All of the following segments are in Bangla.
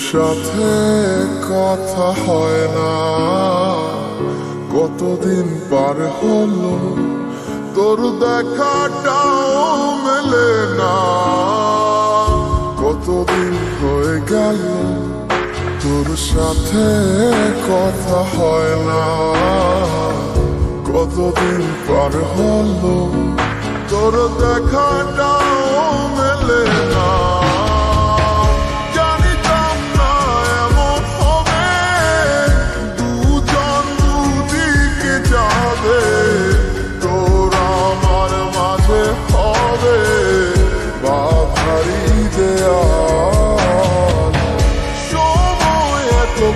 সাথে কথা হয় না, কতদিন পার হলো তোর দেখাটাও মেলে না। কতদিন হয়ে গেল তোর সাথে কথা হয় না, কতদিন পার হলো তোর দেখাটাও মেলে না।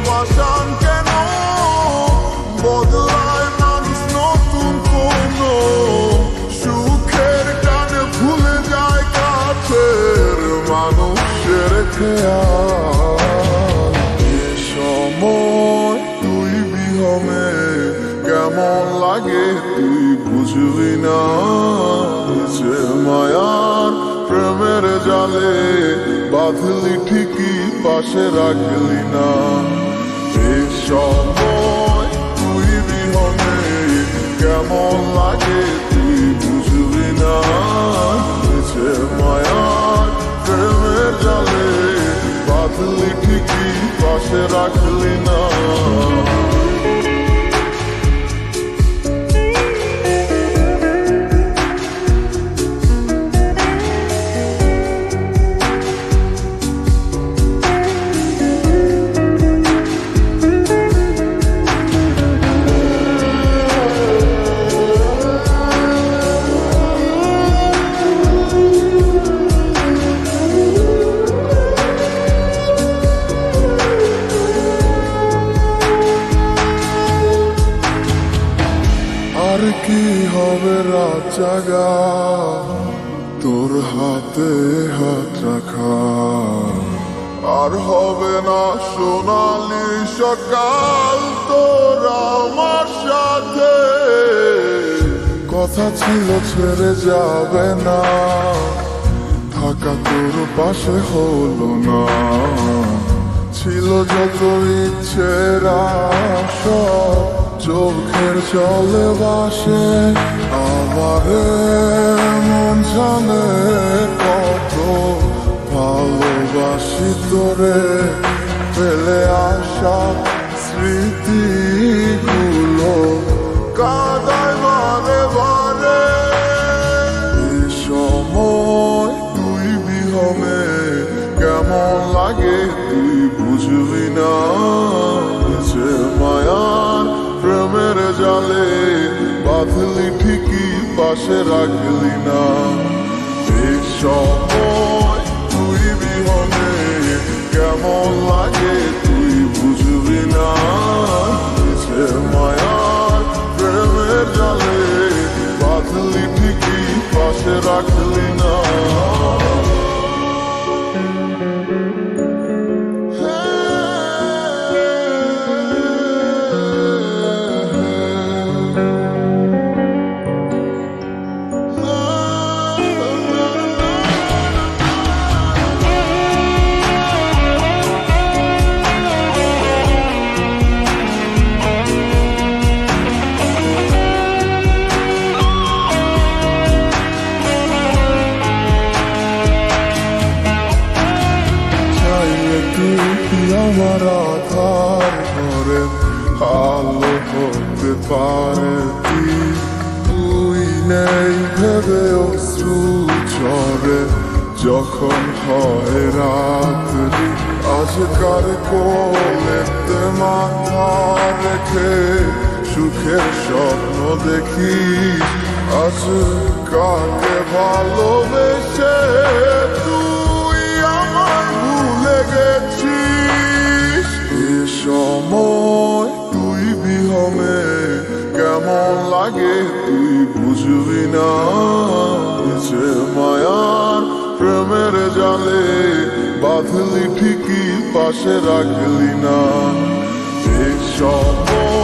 পাষাণ কেন বদলায় মানুষ, নতুন কোন সুখের টানে ভুলে যায় কাছের মানুষের খেয়াল। এ সময় তুই বিহনে কেমন লাগে তুই বুঝবি না, যে মায়ার প্রেমের জালে বাঁধলি ঠিকই পাশে রাখলি না। এই সময় তুই বিহনে কেমন লাগে তুই বুঝবি না, যে মায়ার প্রেমের জালে বাঁধলি ঠিকই পাশে রাখলি না। আর কি হবে রাত জাগা তোর হাতে হাত রাখা, আর হবে না সোনালি সকাল তোর আমার সাথে। কথা ছিল ছেড়ে যাবে না, থাকা তোর পাশে হলো না। ছিল যত ইচ্ছের আশা চোখের জলে ভাসে, আমারে মন জানে কত ভালোবাসি তোরে। ফেলে আসা স্মৃতিগুলো কাঁদায় বারে বারে। এই সময় তুই বিহনে কেমন লাগে তুই বুঝবি না, যে মায়ার প্রেমের জালে বাঁধলি ঠিকই পাশে রাখলি না। এই সময় তুই বিহনে কেমন লাগে তুই বুঝবি না, যে মায়ার প্রেমের জালে বাঁধলি ঠিকই পাশে রাখলি না। আমার আধার ঘরে আলো হতে পারে তুই নেই ভেবে অশ্রু ঝরে। যখন হয় রাত্রি আজকার কোলেতে মাথা রেখে সুখের স্বপ্ন দেখি, আজ কাকে ভালোবেসে তুই আমায় ভুলে গেছিস। এ সময় তুই বিহনে কেমন লাগে তুই বুঝবি না, যে মায়ার প্রেমের জালে বাঁধলি ঠিকই পাশে রাখলি না। এই সময়